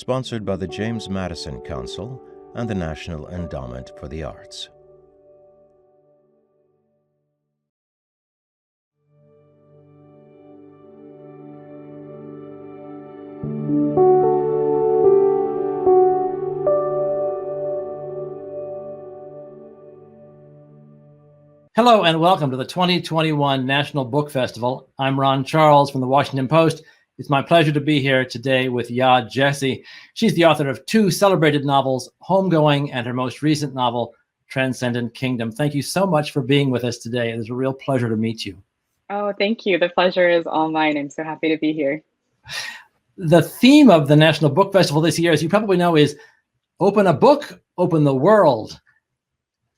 sponsored by the James Madison Council and the National Endowment for the Arts. Hello and welcome to the 2021 National Book Festival. I'm Ron Charles from the Washington Post. It's my pleasure to be here today with Yaa Gyasi. She's the author of two celebrated novels, Homegoing and her most recent novel, Transcendent Kingdom. Thank you so much for being with us today. It is a real pleasure to meet you. Oh, thank you. The pleasure is all mine. I'm so happy to be here. The theme of the National Book Festival this year, as you probably know, is Open a Book, Open the World.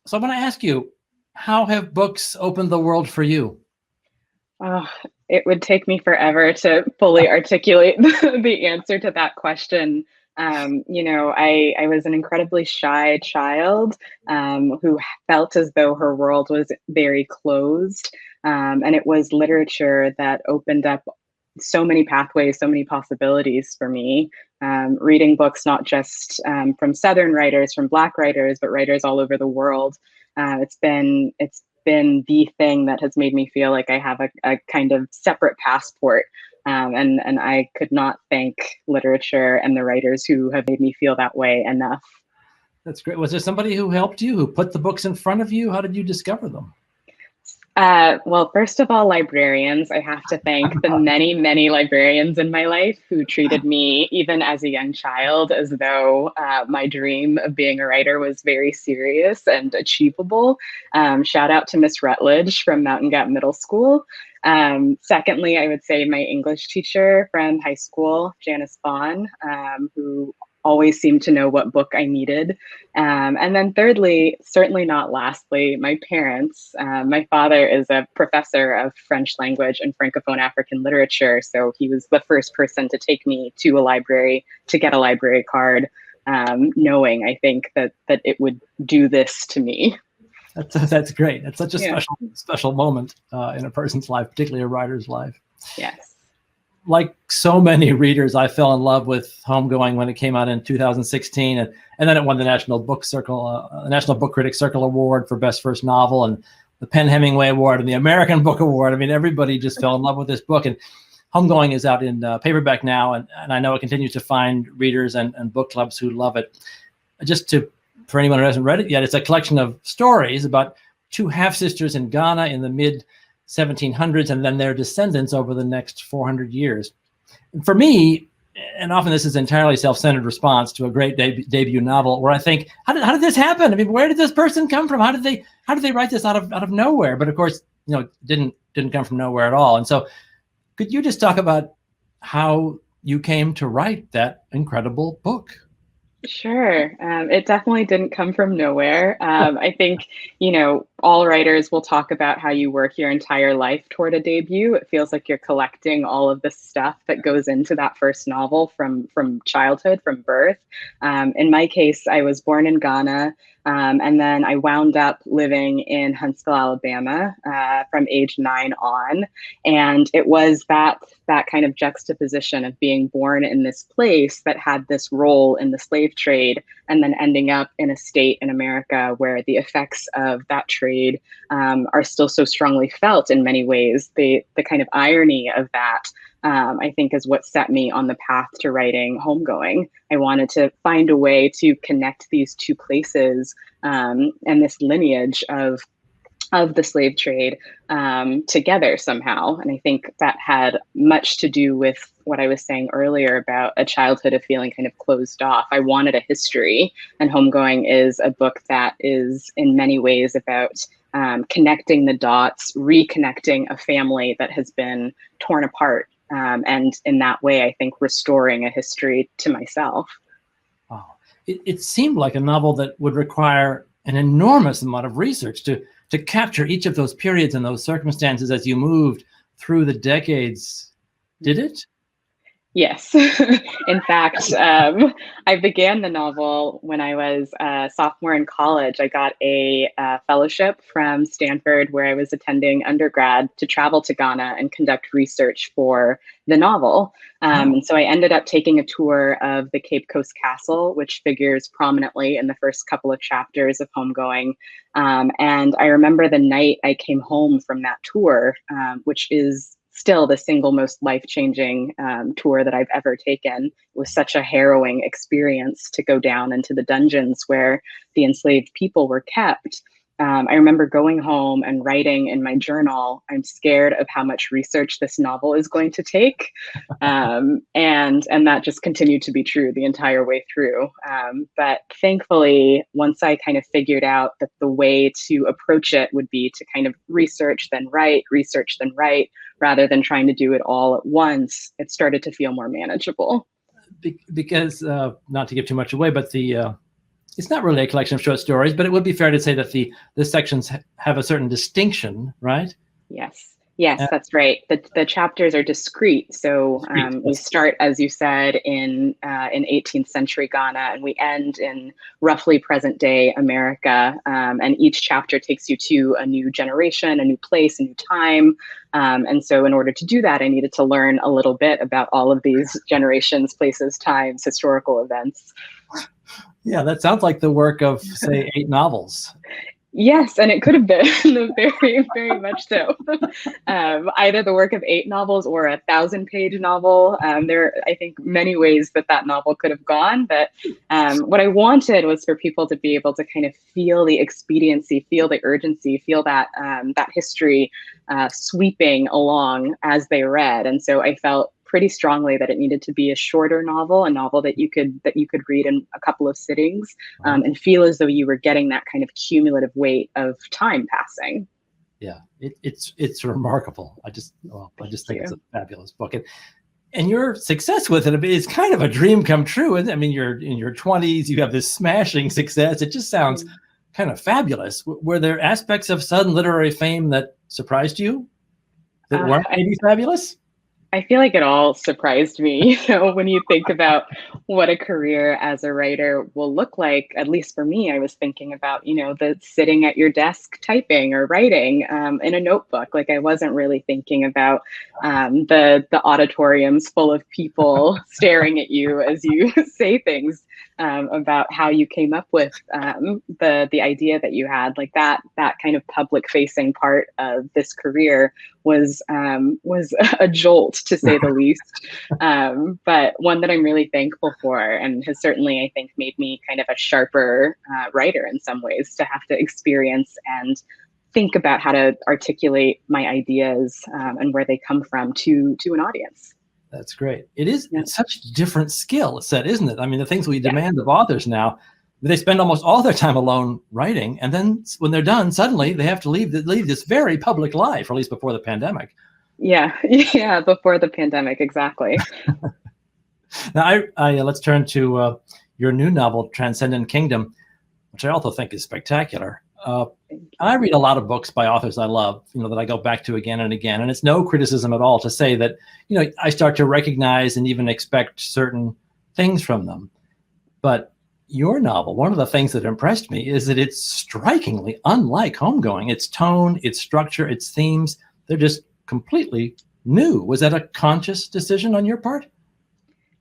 So I want to ask you, how have books opened the world for you? Oh, it would take me forever to fully articulate the answer to that question. I was an incredibly shy child who felt as though her world was very closed. And it was literature that opened up so many pathways, so many possibilities for me. Reading books, not just from Southern writers, from Black writers, but writers all over the world. It's been the thing that has made me feel like I have a kind of separate passport. And I could not thank literature and the writers who have made me feel that way enough. That's great. Was there somebody who helped you, who put the books in front of you? How did you discover them? Well, first of all, librarians. I have to thank the many, many librarians in my life who treated me, even as a young child, as though my dream of being a writer was very serious and achievable. Shout out to Miss Rutledge from Mountain Gap Middle School. Secondly, I would say my English teacher from high school, Janice Vaughn, who always seemed to know what book I needed. And then thirdly, certainly not lastly, my parents. My father is a professor of French language and Francophone African literature. So he was the first person to take me to a library to get a library card, knowing, I think, that it would do this to me. That's great. That's such a special moment in a person's life, particularly a writer's life. Yes. Like so many readers, I fell in love with Homegoing when it came out in 2016, and then it won the National Book Critics Circle Award for Best First Novel, and the Penn Hemingway Award, and the American Book Award. I mean, everybody just fell in love with this book. And Homegoing is out in paperback now, and I know it continues to find readers and book clubs who love it. For anyone who hasn't read it yet, it's a collection of stories about two half-sisters in Ghana in the mid-1700s and then their descendants over the next 400 years. And for me, and often this is entirely self-centered response to a great debut novel, where I think, how did this happen? I mean, where did this person come from? How did they write this out of nowhere? But of course, it didn't come from nowhere at all. And so, could you just talk about how you came to write that incredible book? Sure. It definitely didn't come from nowhere. I think, all writers will talk about how you work your entire life toward a debut. It feels like you're collecting all of the stuff that goes into that first novel from childhood, from birth. In my case, I was born in Ghana. And then I wound up living in Huntsville, Alabama, from age 9 on. And it was that kind of juxtaposition of being born in this place that had this role in the slave trade, and then ending up in a state in America where the effects of that trade are still so strongly felt in many ways. The kind of irony of that, I think, is what set me on the path to writing Homegoing. I wanted to find a way to connect these two places and this lineage of the slave trade together somehow. And I think that had much to do with what I was saying earlier about a childhood of feeling kind of closed off. I wanted a history, and Homegoing is a book that is in many ways about connecting the dots, reconnecting a family that has been torn apart. And in that way, I think restoring a history to myself. Oh, it seemed like a novel that would require an enormous amount of research to capture each of those periods and those circumstances as you moved through the decades. Did it? Yes. In fact, I began the novel when I was a sophomore in college. I got a fellowship from Stanford, where I was attending undergrad, to travel to Ghana and conduct research for the novel. Oh, And so I ended up taking a tour of the Cape Coast Castle, which figures prominently in the first couple of chapters of Homegoing. And I remember the night I came home from that tour, which is still the single most life-changing tour that I've ever taken. It was such a harrowing experience to go down into the dungeons where the enslaved people were kept. I remember going home and writing in my journal, I'm scared of how much research this novel is going to take. And that just continued to be true the entire way through. But thankfully, once I kind of figured out that the way to approach it would be to kind of research, then write, rather than trying to do it all at once, it started to feel more manageable. because not to give too much away, but it's not really a collection of short stories, but it would be fair to say that the sections have a certain distinction, right? Yes. Yes, Uh, that's right. The chapters are discrete. So Discrete, we yes. start, as you said, in 18th century Ghana, and we end in roughly present day America. And each chapter takes you to a new generation, a new place, a new time. And so, in order to do that, I needed to learn a little bit about all of these generations, places, times, historical events. Yeah, that sounds like the work of, say, 8 novels. Yes, and it could have been very, very much so. Either the work of 8 novels or a 1,000-page novel. There are, I think, many ways that that novel could have gone. But what I wanted was for people to be able to kind of feel the expediency, feel the urgency, feel that that history sweeping along as they read. And so I felt pretty strongly that it needed to be a shorter novel, a novel that you could read in a couple of sittings, and feel as though you were getting that kind of cumulative weight of time passing. Yeah, it's remarkable. I just Thank think it's you. a fabulous book, and your success with it, I mean, it's kind of a dream come true. I mean, you're in your 20s, you have this smashing success. It just sounds kind of fabulous. Were there aspects of sudden literary fame that surprised you that weren't I maybe fabulous? I feel like it all surprised me. When you think about what a career as a writer will look like, at least for me, I was thinking about, the sitting at your desk typing or writing in a notebook. Like I wasn't really thinking about the auditoriums full of people staring at you as you say things about how you came up with the idea that you had. Like that kind of public facing part of this career was a jolt, to say the least, but one that I'm really thankful for, and has certainly, I think, made me kind of a sharper writer in some ways, to have to experience and think about how to articulate my ideas and where they come from to an audience. That's great. It's Yeah. such a different skill set, isn't it? I mean, the things we Yeah. demand of authors now, they spend almost all their time alone writing, and then when they're done, suddenly they have to leave this very public life, or at least before the pandemic. Yeah. Yeah. Before the pandemic, exactly. Now, let's turn to your new novel, Transcendent Kingdom, which I also think is spectacular. I read a lot of books by authors I love, that I go back to again and again, and it's no criticism at all to say that, I start to recognize and even expect certain things from them. But your novel, one of the things that impressed me is that it's strikingly unlike Homegoing. Its tone, its structure, its themes, they're just completely new. Was that a conscious decision on your part?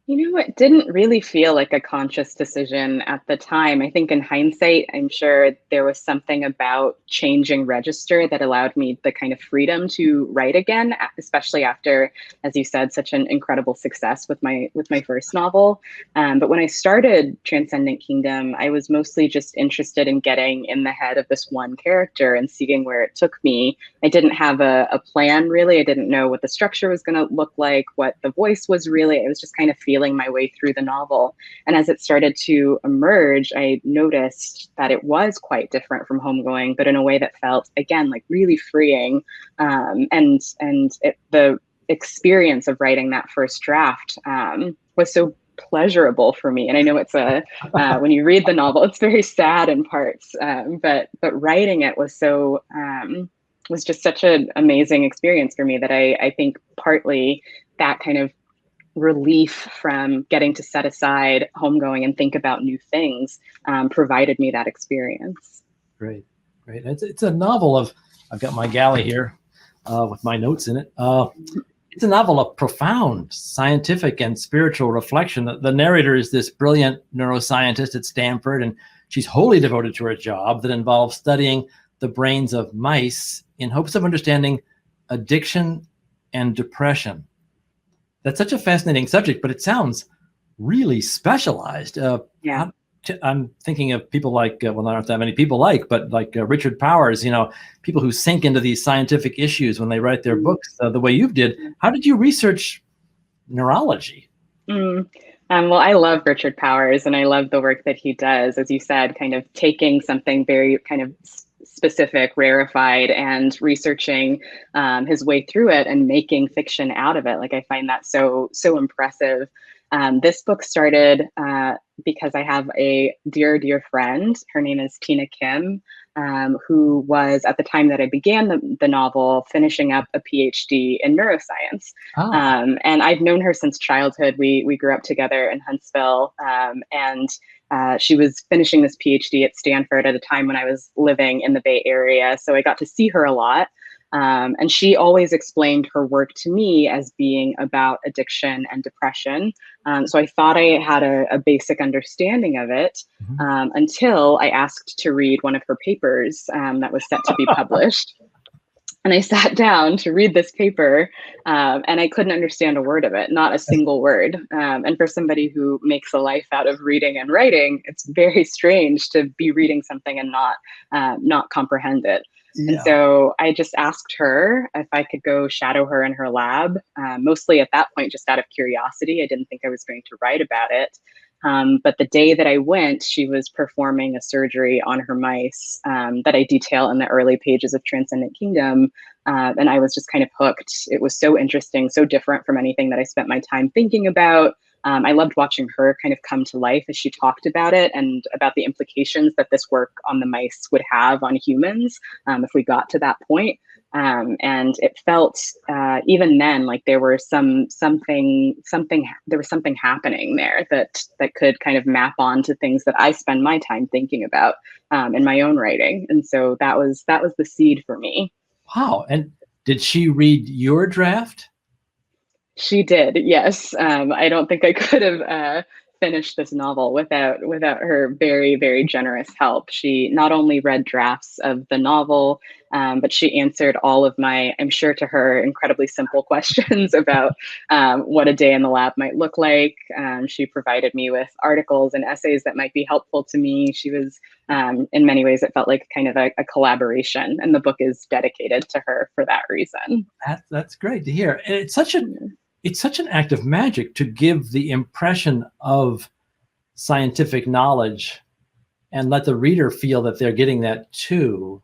It didn't really feel like a conscious decision at the time. I think in hindsight, I'm sure there was something about changing register that allowed me the kind of freedom to write again, especially after, as you said, such an incredible success with my first novel. But when I started Transcendent Kingdom, I was mostly just interested in getting in the head of this one character and seeing where it took me. I didn't have a plan, really. I didn't know what the structure was going to look like, what the voice was really. I was just kind of feeling my way through the novel. And as it started to emerge, I noticed that it was quite different from Homegoing, but in a way that felt, again, like really freeing. The experience of writing that first draft was so pleasurable for me. And I know it's when you read the novel, it's very sad in parts, but writing it was so was just such an amazing experience for me that I think partly that kind of relief from getting to set aside homegoing and think about new things provided me that experience. Great, great. It's a novel of, I've got my galley here with my notes in it. It's a novel of profound scientific and spiritual reflection. The narrator is this brilliant neuroscientist at Stanford, and she's wholly devoted to her job that involves studying the brains of mice in hopes of understanding addiction and depression. That's such a fascinating subject, but it sounds really specialized. Yeah. I'm thinking of people like, well, not that many people but like Richard Powers, people who sink into these scientific issues when they write their books the way you did. How did you research neurology? Well, I love Richard Powers, and I love the work that he does, as you said, kind of taking something very kind of specific, rarefied, and researching his way through it and making fiction out of it. Like, I find that so impressive. This book started because I have a dear friend. Her name is Tina Kim, who was, at the time that I began the novel, finishing up a PhD in neuroscience. And I've known her since childhood. We grew up together in Huntsville, and she was finishing this PhD at Stanford at a time when I was living in the Bay Area. So I got to see her a lot. And she always explained her work to me as being about addiction and depression. So I thought I had a basic understanding of it until I asked to read one of her papers that was set to be published. And I sat down to read this paper, and I couldn't understand a word of it, not a single word. And for somebody who makes a life out of reading and writing, it's very strange to be reading something and not comprehend it. Yeah. And so I just asked her if I could go shadow her in her lab, mostly at that point, just out of curiosity. I didn't think I was going to write about it. But the day that I went, she was performing a surgery on her mice that I detail in the early pages of Transcendent Kingdom. And I was just kind of hooked. It was so interesting, so different from anything that I spent my time thinking about. I loved watching her kind of come to life as she talked about it and about the implications that this work on the mice would have on humans if we got to that point. And it felt even then like there was something happening there that could kind of map on to things that I spend my time thinking about in my own writing. And so that was the seed for me. Wow. And did she read your draft? She did, yes. I don't think I could have finished this novel without her very, very generous help. She not only read drafts of the novel, but she answered all of my, I'm sure to her, incredibly simple questions about what a day in the lab might look like. She provided me with articles and essays that might be helpful to me. She was, in many ways, it felt like kind of a collaboration, and the book is dedicated to her for that reason. That's great to hear. And it's such an act of magic to give the impression of scientific knowledge and let the reader feel that they're getting that too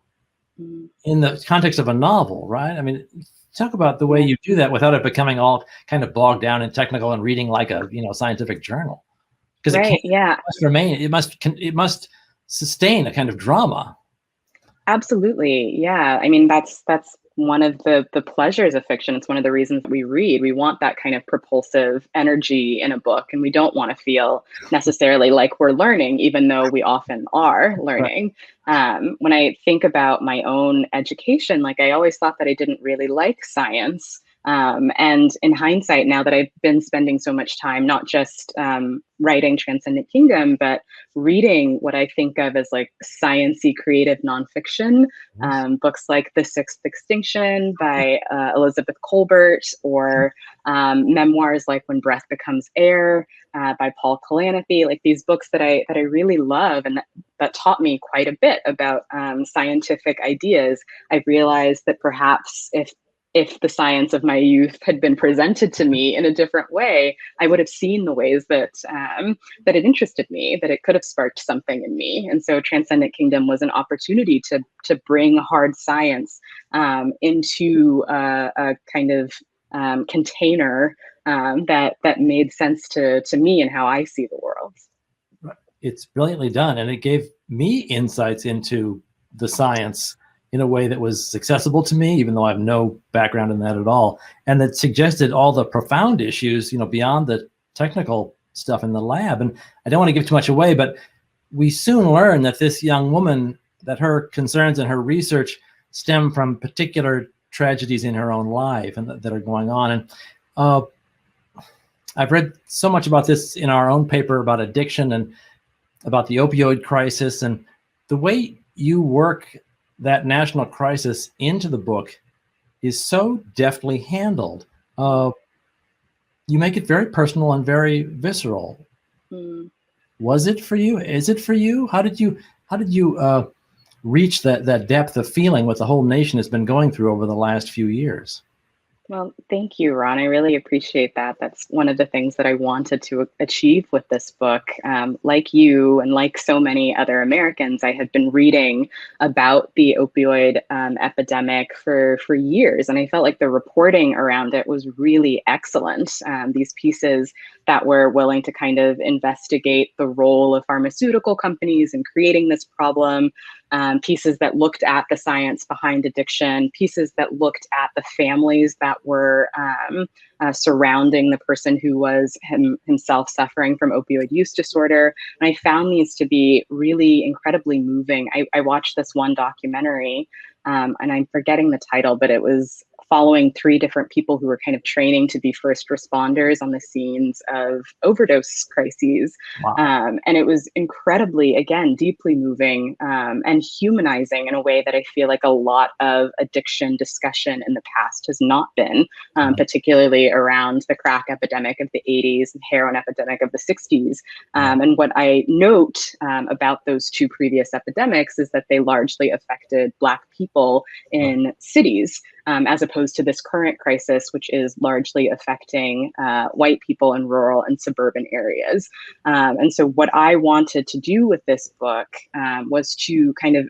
in the context of a novel, right? I mean, talk about the way you do that without it becoming all kind of bogged down and technical and reading like a scientific journal. Because it must sustain a kind of drama. Absolutely, yeah. I mean, that's one of the pleasures of fiction. It's one of the reasons that we read. We want that kind of propulsive energy in a book, and we don't want to feel necessarily like we're learning, even though we often are learning. Right. When I think about my own education, like I always thought that I didn't really like science. And in hindsight, now that I've been spending so much time, not just writing Transcendent Kingdom, but reading what I think of as like science-y creative nonfiction, books like The Sixth Extinction by Elizabeth Kolbert, or memoirs like When Breath Becomes Air by Paul Kalanithi, like these books that I really love and that taught me quite a bit about scientific ideas. I realized that perhaps if the science of my youth had been presented to me in a different way, I would have seen the ways that that it interested me, that it could have sparked something in me. And so Transcendent Kingdom was an opportunity to bring hard science into a kind of container that made sense to me and how I see the world. It's brilliantly done, and it gave me insights into the science in a way that was accessible to me, even though I have no background in that at all, and that suggested all the profound issues, beyond the technical stuff in the lab. And I don't want to give too much away, but we soon learned that this young woman, that her concerns and her research stem from particular tragedies in her own life and that are going on. And I've read so much about this in our own paper about addiction and about the opioid crisis, and the way you work that national crisis into the book is so deftly handled. You make it very personal and very visceral. Mm. Was it for you? Is it for you? How did you reach that depth of feeling what the whole nation has been going through over the last few years? Well, thank you, Ron. I really appreciate that. That's one of the things that I wanted to achieve with this book. Like you and like so many other Americans, I had been reading about the opioid epidemic for years, and I felt like the reporting around it was really excellent. These pieces that were willing to kind of investigate the role of pharmaceutical companies in creating this problem, pieces that looked at the science behind addiction, pieces that looked at the families that were surrounding the person who was himself suffering from opioid use disorder. And I found these to be really incredibly moving. I watched this one documentary, and I'm forgetting the title, but it was following 3 different people who were kind of training to be first responders on the scenes of overdose crises. Wow. And it was incredibly, again, deeply moving and humanizing in a way that I feel like a lot of addiction discussion in the past has not been, particularly around the crack epidemic of the 80s and heroin epidemic of the 60s. And what I note about those 2 previous epidemics is that they largely affected Black people in cities, as opposed to this current crisis, which is largely affecting white people in rural and suburban areas. And so what I wanted to do with this book was to kind of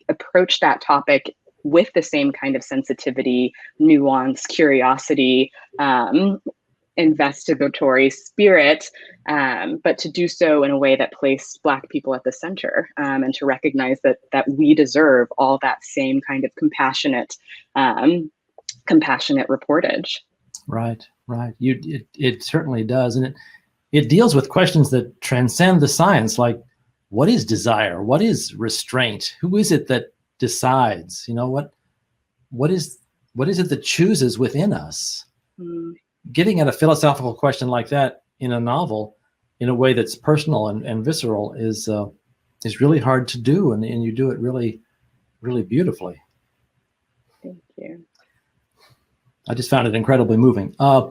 approach that topic with the same kind of sensitivity, nuance, curiosity, investigatory spirit, but to do so in a way that placed Black people at the center, and to recognize that we deserve all that same kind of compassionate reportage. Right. It certainly does, and it deals with questions that transcend the science, like what is desire, what is restraint, who is it that decides? What is it that chooses within us? Getting at a philosophical question like that in a novel, in a way that's personal and visceral, is really hard to do, and you do it really, really beautifully. Thank you. I just found it incredibly moving. I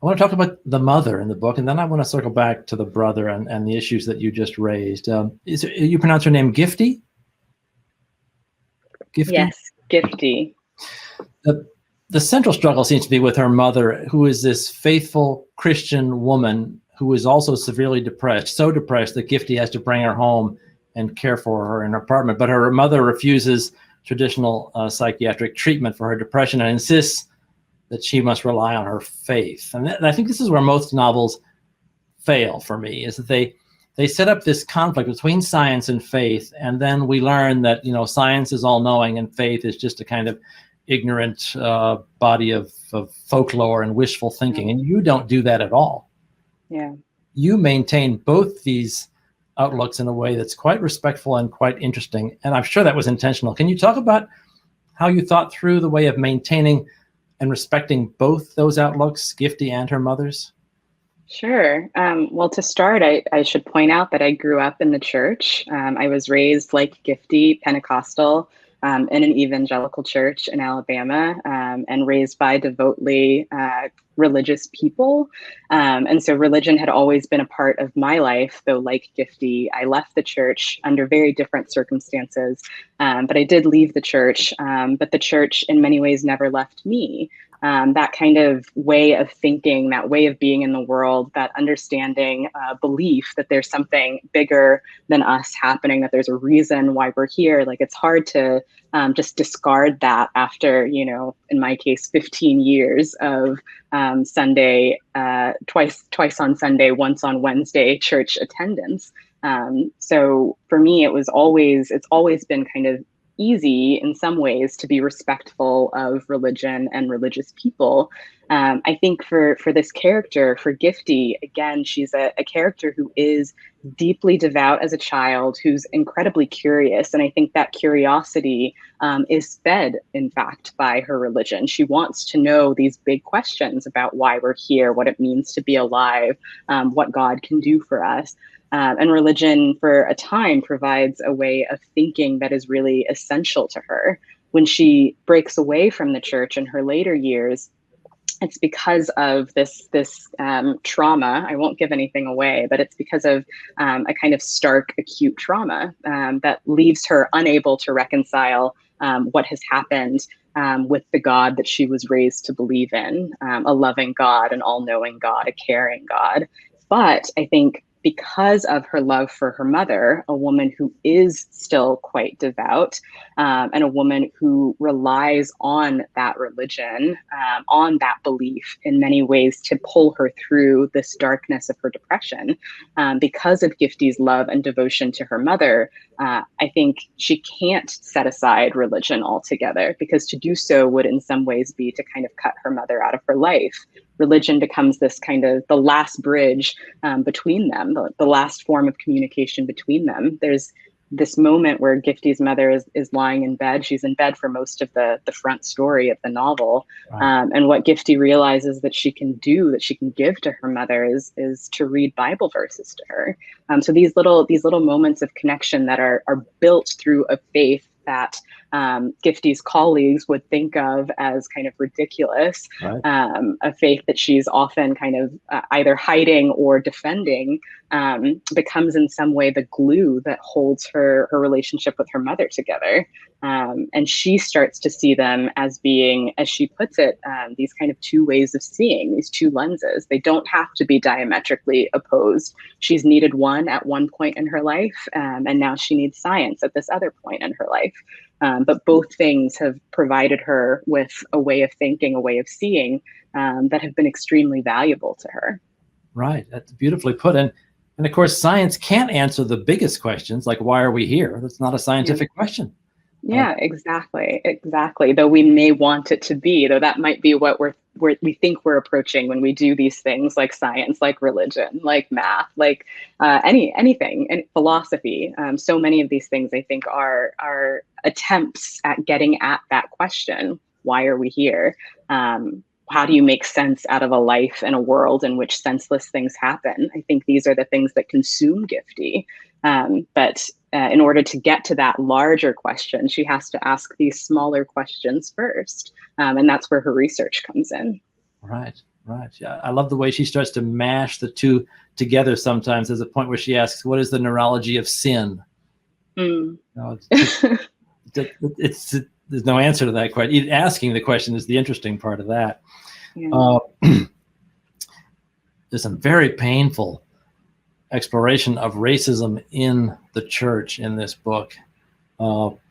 want to talk about the mother in the book, and then I want to circle back to the brother and the issues that you just raised. You pronounce her name Gifty? Gifty? Yes, Gifty. The central struggle seems to be with her mother, who is this faithful Christian woman who is also severely depressed, so depressed that Gifty has to bring her home and care for her in her apartment. But her mother refuses traditional psychiatric treatment for her depression and insists that she must rely on her faith. And I think this is where most novels fail for me, is that they set up this conflict between science and faith, and then we learn that science is all-knowing and faith is just a kind of ignorant body of folklore and wishful thinking. And you don't do that at all. Yeah. You maintain both these outlooks in a way that's quite respectful and quite interesting, and I'm sure that was intentional. Can you talk about how you thought through the way of maintaining and respecting both those outlooks, Gifty and her mother's? Sure. Well, to start, I should point out that I grew up in the church. I was raised like Gifty, Pentecostal, in an evangelical church in Alabama, and raised by devotedly religious people. And so religion had always been a part of my life, though like Gifty, I left the church under very different circumstances. But I did leave the church, but the church in many ways never left me. That kind of way of thinking, that way of being in the world, that understanding, belief that there's something bigger than us happening, that there's a reason why we're here. Like, it's hard to just discard that after, in my case, 15 years of Sunday, twice on Sunday, once on Wednesday church attendance. So for me, it's always been kind of easy in some ways to be respectful of religion and religious people. I think for this character, for Gifty, again, she's a character who is deeply devout as a child, who's incredibly curious. And I think that curiosity is fed, in fact, by her religion. She wants to know these big questions about why we're here, what it means to be alive, what God can do for us. And religion, for a time, provides a way of thinking that is really essential to her. When she breaks away from the church in her later years, it's because of this trauma. I won't give anything away, but it's because of a kind of stark, acute trauma that leaves her unable to reconcile what has happened with the God that she was raised to believe in, a loving God, an all-knowing God, a caring God. But I think because of her love for her mother, a woman who is still quite devout, and a woman who relies on that religion, on that belief in many ways to pull her through this darkness of her depression, because of Gifty's love and devotion to her mother, I think she can't set aside religion altogether, because to do so would in some ways be to kind of cut her mother out of her life. Religion becomes this kind of the last bridge between them, the last form of communication between them. There's this moment where Gifty's mother is lying in bed. She's in bed for most of the front story of the novel. Wow. And what Gifty realizes that she can do, that she can give to her mother is to read Bible verses to her. So these little moments of connection that are built through a faith that Gifty's colleagues would think of as kind of ridiculous, right. A faith that she's often kind of either hiding or defending, becomes in some way the glue that holds her relationship with her mother together. And she starts to see them as being, as she puts it, these kind of two ways of seeing, these two lenses. They don't have to be diametrically opposed. She's needed one at one point in her life, and now she needs science at this other point in her life. But both things have provided her with a way of thinking, a way of seeing, that have been extremely valuable to her. Right. That's beautifully put. And of course, science can't answer the biggest questions, like why are we here? That's not a scientific question. Yeah, exactly. Though we may want it to be, though that might be what we think we're approaching when we do these things like science, like religion, like math, like anything, and philosophy. So many of these things, I think, are attempts at getting at that question: why are we here? How do you make sense out of a life and a world in which senseless things happen? I think these are the things that consume Gifty. But in order to get to that larger question, she has to ask these smaller questions first. And that's where her research comes in. Right. Yeah, I love the way she starts to mash the two together sometimes. There's a point where she asks, what is the neurology of sin? Mm. There's no answer to that question. Asking the question is the interesting part of that. Yeah. There's some very painful exploration of racism in the church in this book.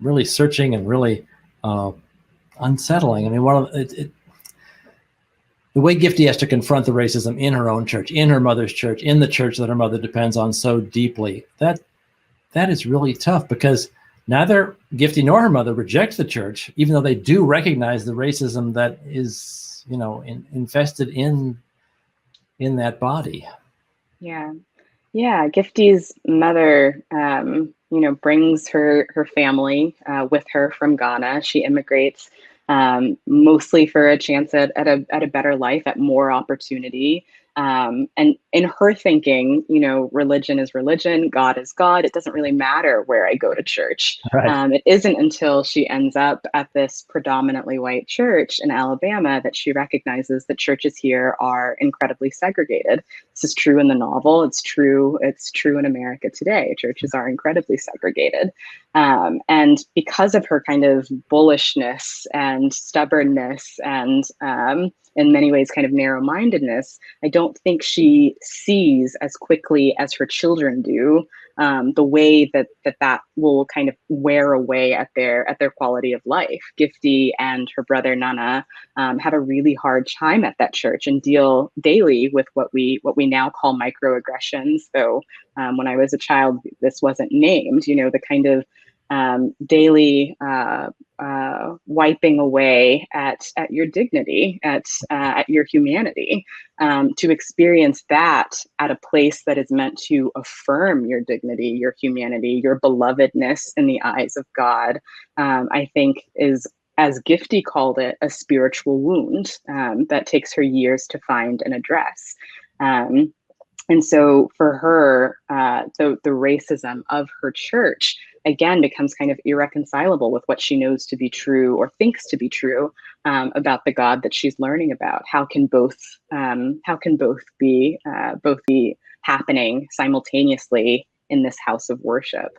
Really searching and really unsettling. I mean, the way Gifty has to confront the racism in her own church, in her mother's church, in the church that her mother depends on so deeply, that is really tough, because neither Gifty nor her mother reject the church, even though they do recognize the racism that is, infested in that body. Yeah. Gifty's mother, brings her family with her from Ghana. She immigrates mostly for a chance at a better life, at more opportunity. And in her thinking, religion is religion, God is God. It doesn't really matter where I go to church. Right. It isn't until she ends up at this predominantly white church in Alabama that she recognizes that churches here are incredibly segregated. This is true in the novel. It's true in America today. Churches are incredibly segregated. And because of her kind of bullishness and stubbornness and in many ways kind of narrow-mindedness, I don't think she sees as quickly as her children do the way that will kind of wear away at their quality of life. Gifty and her brother Nana have a really hard time at that church and deal daily with what we now call microaggressions. Though when I was a child, this wasn't named. The kind of daily wiping away at your dignity, at your humanity, to experience that at a place that is meant to affirm your dignity, your humanity, your belovedness in the eyes of God, I think is, as Gifty called it, a spiritual wound that takes her years to find and address. And so for her, the racism of her church, again, becomes kind of irreconcilable with what she knows to be true or thinks to be true about the God that she's learning about. How can both be happening simultaneously in this house of worship?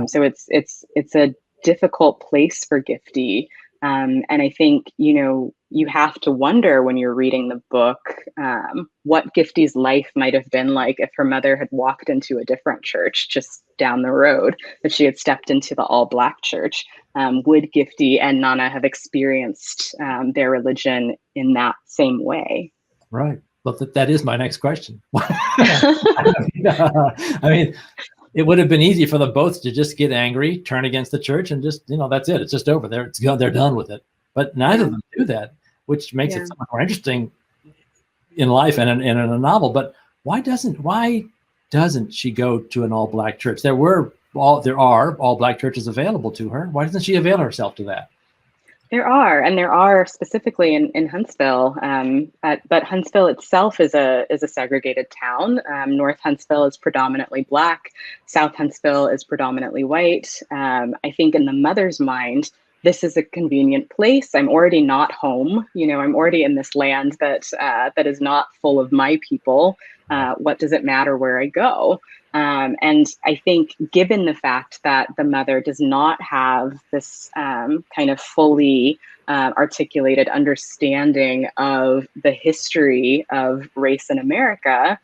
So it's a difficult place for Gifty. And I think, you have to wonder when you're reading the book what Gifty's life might have been like if her mother had walked into a different church just down the road, if she had stepped into the all-Black church. Would Gifty and Nana have experienced their religion in that same way? Right. Well, that is my next question. I mean, it would have been easy for them both to just get angry, turn against the church, and just, that's it. It's just over. They're done with it. But neither of them do that, which makes it so much more interesting in life and in a novel. But why doesn't she go to an all-Black church? There are all-Black churches available to her. Why doesn't she avail herself to that? There are specifically in Huntsville, but Huntsville itself is a segregated town. North Huntsville is predominantly Black. South Huntsville is predominantly white. I think in the mother's mind, this is a convenient place. I'm already not home. I'm already in this land that is not full of my people. What does it matter where I go? And I think given the fact that the mother does not have this kind of fully articulated understanding of the history of race in America,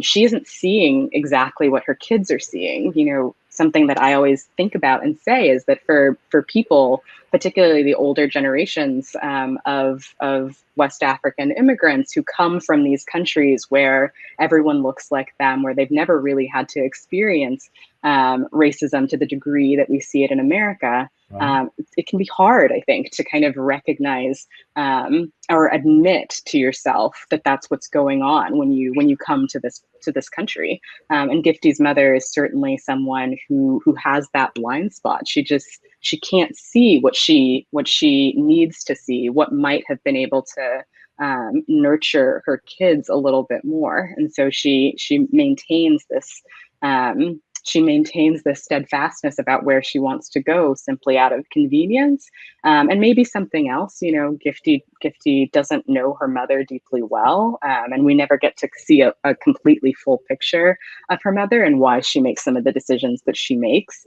she isn't seeing exactly what her kids are seeing. Something that I always think about and say is that for people, particularly the older generations of West African immigrants who come from these countries where everyone looks like them, where they've never really had to experience racism to the degree that we see it in America, it can be hard, I think, to kind of recognize or admit to yourself that that's what's going on when you come to this country. And Gifty's mother is certainly someone who has that blind spot. She can't see what she needs to see, what might have been able to nurture her kids a little bit more. And so she maintains this steadfastness about where she wants to go simply out of convenience, and maybe something else. Gifty doesn't know her mother deeply well, and we never get to see a completely full picture of her mother and why she makes some of the decisions that she makes.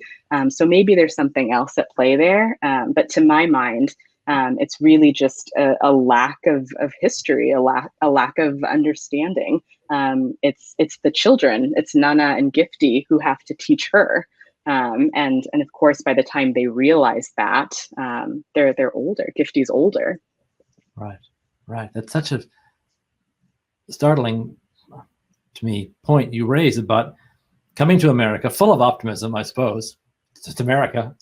So maybe there's something else at play there. But to my mind, it's really just a lack of history, a lack of understanding. It's the children, it's Nana and Gifty who have to teach her. And of course, by the time they realize that, they're older. Gifty's older. Right. That's such a startling, to me, point you raise about coming to America, full of optimism, I suppose. It's just America,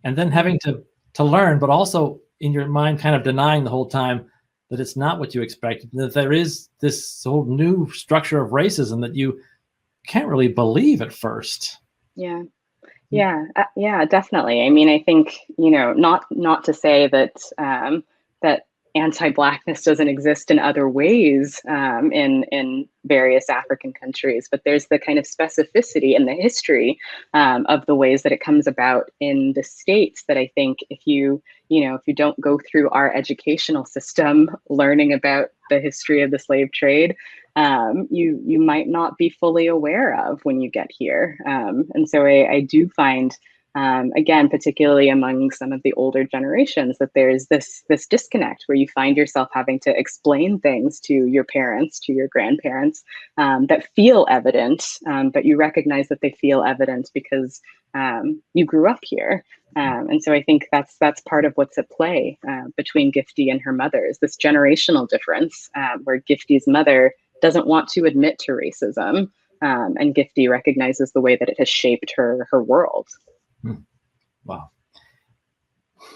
and then having to learn, but also in your mind, kind of denying the whole time that it's not what you expected, that there is this whole new structure of racism that you can't really believe at first. Yeah, definitely. I mean, I think, not to say that that anti-Blackness doesn't exist in other ways in various African countries, but there's the kind of specificity in the history of the ways that it comes about in the States that I think if you don't go through our educational system learning about the history of the slave trade, you might not be fully aware of when you get here. And so I do find, again, particularly among some of the older generations, that there's this disconnect where you find yourself having to explain things to your parents, to your grandparents, that feel evident, but you recognize that they feel evident because you grew up here. And so I think that's part of what's at play between Gifty and her mother, is this generational difference where Gifty's mother doesn't want to admit to racism, and Gifty recognizes the way that it has shaped her world. Wow. I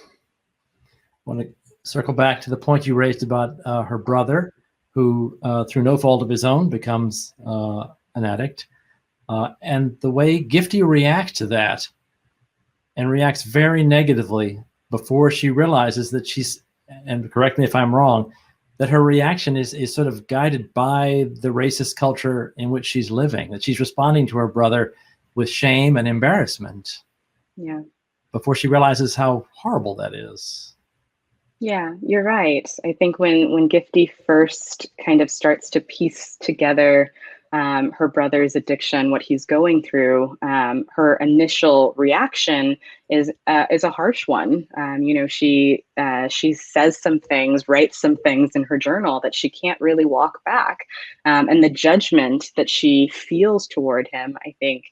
want to circle back to the point you raised about her brother, who, through no fault of his own, becomes an addict. And the way Gifty reacts to that, and reacts very negatively before she realizes that she's, and correct me if I'm wrong, that her reaction is sort of guided by the racist culture in which she's living, that she's responding to her brother with shame and embarrassment. Yeah. Before she realizes how horrible that is. Yeah, you're right. I think when Gifty first kind of starts to piece together her brother's addiction, what he's going through, her initial reaction is a harsh one. She says some things, writes some things in her journal that she can't really walk back, and the judgment that she feels toward him, I think,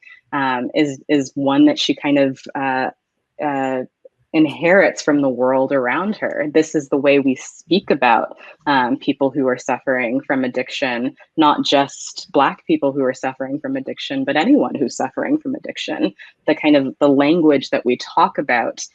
is one that she kind of inherits from the world around her. This is the way we speak about people who are suffering from addiction, not just Black people who are suffering from addiction, but anyone who's suffering from addiction. The kind of the language that we talk about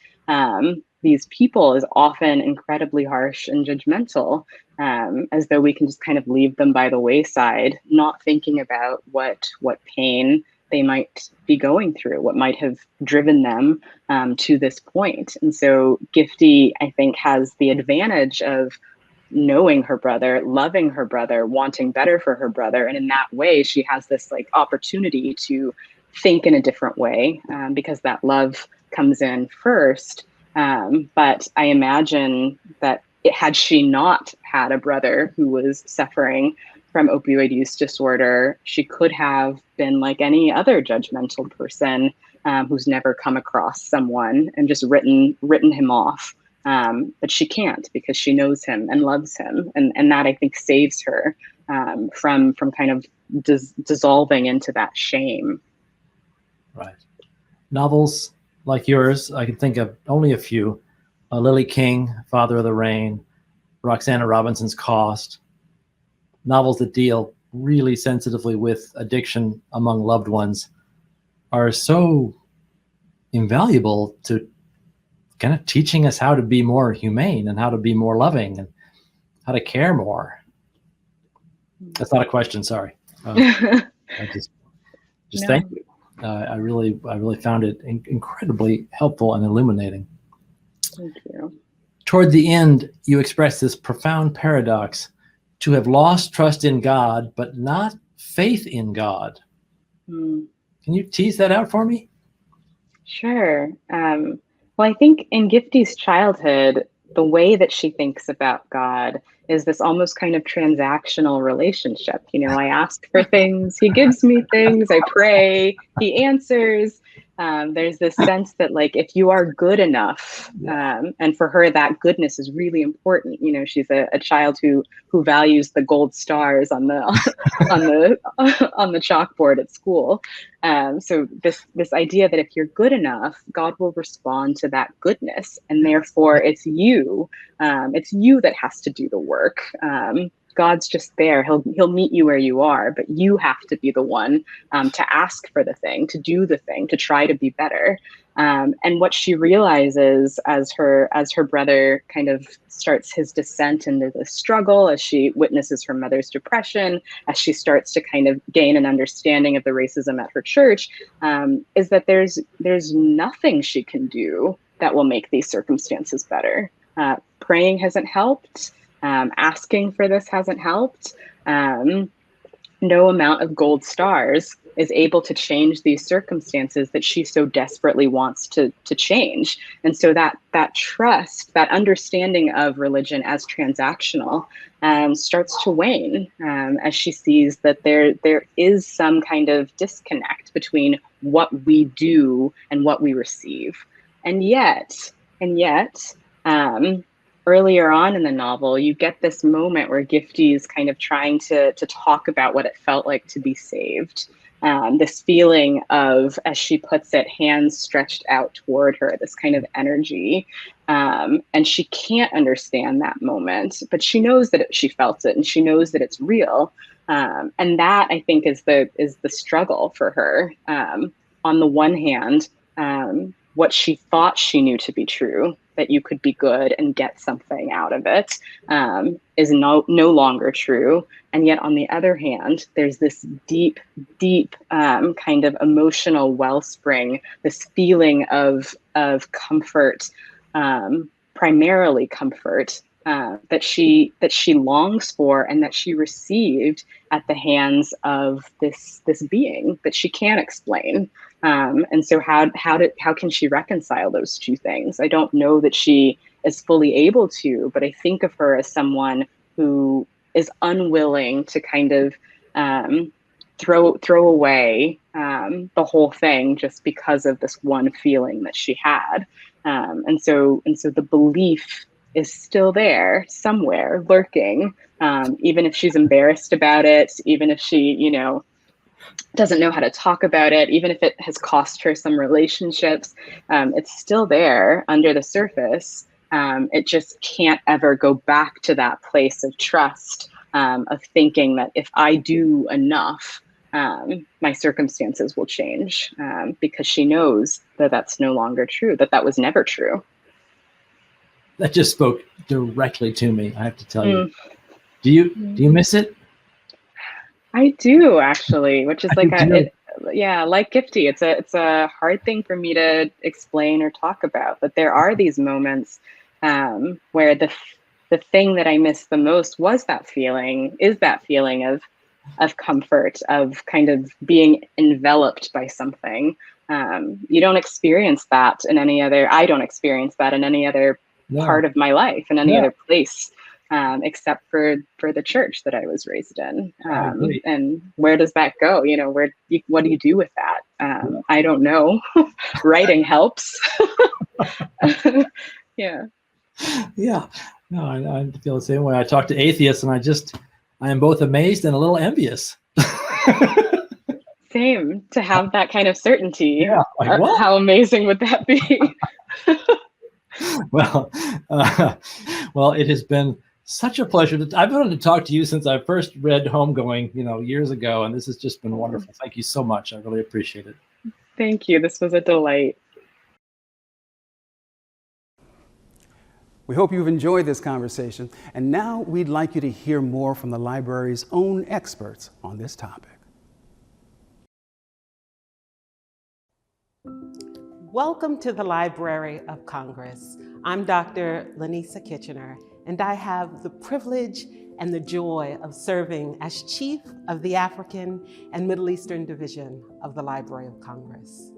these people is often incredibly harsh and judgmental, as though we can just kind of leave them by the wayside, not thinking about what pain they might be going through, what might have driven them to this point. And so Gifty, I think, has the advantage of knowing her brother, loving her brother, wanting better for her brother. And in that way, she has this like opportunity to think in a different way, because that love comes in first. But I imagine that had she not had a brother who was suffering from opioid use disorder, she could have been like any other judgmental person who's never come across someone and just written him off. But she can't, because she knows him and loves him. And that, I think, saves her from kind of dissolving into that shame. Right. Novels like yours, I can think of only a few. Lily King, Father of the Rain, Roxana Robinson's Cost. Novels that deal really sensitively with addiction among loved ones are so invaluable to kind of teaching us how to be more humane and how to be more loving and how to care more. That's not a question, sorry. I just no. Thank you. I really found it incredibly helpful and illuminating. Thank you. Toward the end, you express this profound paradox: to have lost trust in God, but not faith in God. Can you tease that out for me? Sure. Well, I think in Gifty's childhood, the way that she thinks about God is this almost kind of transactional relationship. I ask for things, he gives me things, I pray, he answers. There's this sense that, like, if you are good enough, and for her, that goodness is really important. She's a child who values the gold stars on the on the chalkboard at school. So this idea that if you're good enough, God will respond to that goodness, and therefore it's you that has to do the work. God's just there. He'll meet you where you are, but you have to be the one to ask for the thing, to do the thing, to try to be better. And what she realizes as her brother kind of starts his descent into the struggle, as she witnesses her mother's depression, as she starts to kind of gain an understanding of the racism at her church, is that there's nothing she can do that will make these circumstances better. Praying hasn't helped. Asking for this hasn't helped. No amount of gold stars is able to change these circumstances that she so desperately wants to change. And so that trust, that understanding of religion as transactional, starts to wane as she sees that there is some kind of disconnect between what we do and what we receive. And yet, earlier on in the novel, you get this moment where Gifty is kind of trying to talk about what it felt like to be saved. This feeling of, as she puts it, hands stretched out toward her, this kind of energy. And she can't understand that moment, but she knows that she felt it, and she knows that it's real. And that, I think, is the struggle for her. On the one hand, what she thought she knew to be true, that you could be good and get something out of it, is no longer true. And yet, on the other hand, there's this deep, deep kind of emotional wellspring, this feeling of comfort, primarily comfort, that she longs for and that she received at the hands of this being that she can't explain. And so how can she reconcile those two things? I don't know that she is fully able to, but I think of her as someone who is unwilling to kind of throw away the whole thing just because of this one feeling that she had. And so the belief is still there somewhere, lurking, even if she's embarrassed about it, even if she, doesn't know how to talk about it, even if it has cost her some relationships, it's still there under the surface. It just can't ever go back to that place of trust, of thinking that if I do enough, my circumstances will change, because she knows that that's no longer true, that was never true. That just spoke directly to me, I have to tell you. Do you miss it? I do, actually, which is like like Gifty. It's a hard thing for me to explain or talk about, but there are these moments where the thing that I miss the most is that feeling of comfort, of kind of being enveloped by something. You don't experience that in any other. I don't experience that in any other part of my life, in any other place, except for the church that I was raised in. And where does that go? What do you do with that? I don't know. Writing helps. Yeah. No, I feel the same way. I talk to atheists, and I am both amazed and a little envious. Same, to have that kind of certainty. Yeah, like, what? How amazing would that be? Well, it has been such a pleasure. I've wanted to talk to you since I first read Homegoing, years ago, and this has just been wonderful. Thank you so much. I really appreciate it. Thank you. This was a delight. We hope you've enjoyed this conversation, and now we'd like you to hear more from the library's own experts on this topic. Welcome to the Library of Congress. I'm Dr. Lanisa Kitchener, and I have the privilege and the joy of serving as Chief of the African and Middle Eastern Division of the Library of Congress.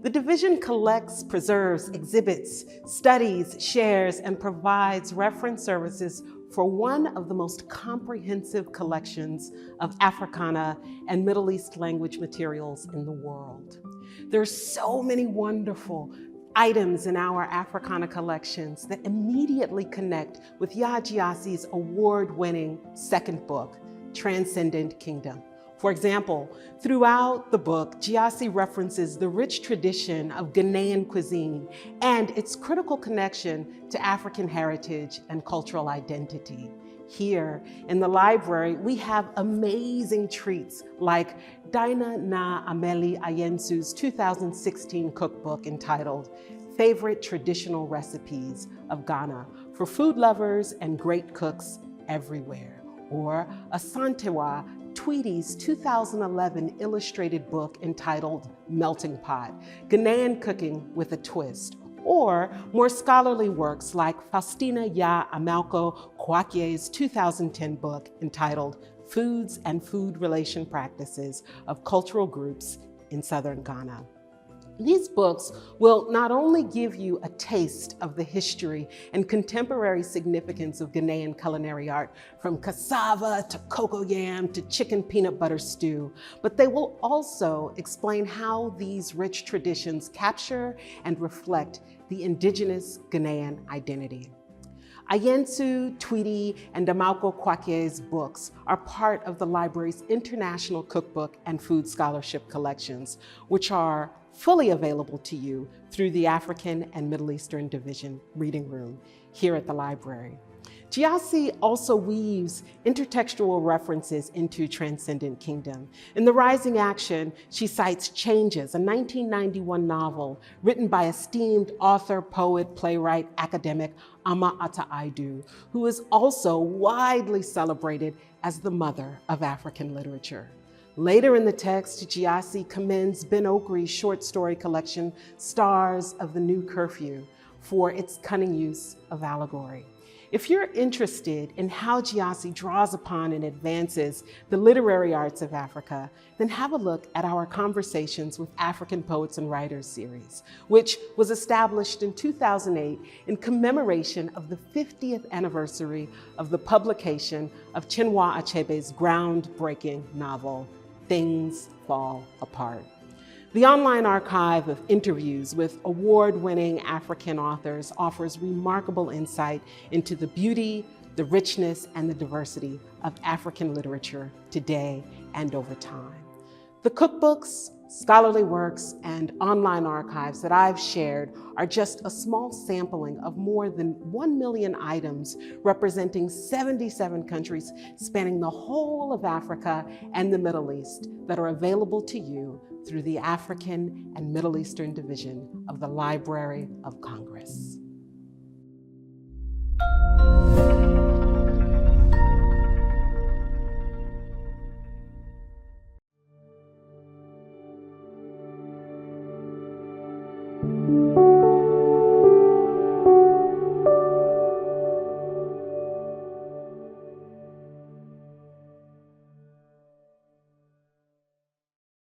The division collects, preserves, exhibits, studies, shares, and provides reference services for one of the most comprehensive collections of Africana and Middle East language materials in the world. There's so many wonderful items in our Africana collections that immediately connect with Yaa Gyasi's award-winning second book, Transcendent Kingdom. For example, throughout the book, Gyasi references the rich tradition of Ghanaian cuisine and its critical connection to African heritage and cultural identity. Here in the library, we have amazing treats like Daina Na Ameli Ayensu's 2016 cookbook entitled Favorite Traditional Recipes of Ghana for food lovers and great cooks everywhere, or Asantewa Tweedy's 2011 illustrated book entitled Melting Pot, Ghanaian Cooking with a Twist, or more scholarly works like Faustina Yaa Amalko Kwakye's 2010 book entitled Foods and Food Relation Practices of Cultural Groups in Southern Ghana. These books will not only give you a taste of the history and contemporary significance of Ghanaian culinary art, from cassava to cocoyam to chicken peanut butter stew, but they will also explain how these rich traditions capture and reflect the indigenous Ghanaian identity. Ayensu, Tweedy, and Amalko Kwakye's books are part of the library's International Cookbook and Food Scholarship collections, which are fully available to you through the African and Middle Eastern Division Reading Room here at the library. Gyasi also weaves intertextual references into Transcendent Kingdom. In The Rising Action, she cites Changes, a 1991 novel written by esteemed author, poet, playwright, academic Ama Ata Aidoo, who is also widely celebrated as the mother of African literature. Later in the text, Gyasi commends Ben Okri's short story collection, Stars of the New Curfew, for its cunning use of allegory. If you're interested in how Gyasi draws upon and advances the literary arts of Africa, then have a look at our Conversations with African Poets and Writers series, which was established in 2008 in commemoration of the 50th anniversary of the publication of Chinua Achebe's groundbreaking novel, Things Fall Apart. The online archive of interviews with award-winning African authors offers remarkable insight into the beauty, the richness, and the diversity of African literature today and over time. The cookbooks, scholarly works, and online archives that I've shared are just a small sampling of more than 1 million items representing 77 countries spanning the whole of Africa and the Middle East that are available to you through the African and Middle Eastern Division of the Library of Congress.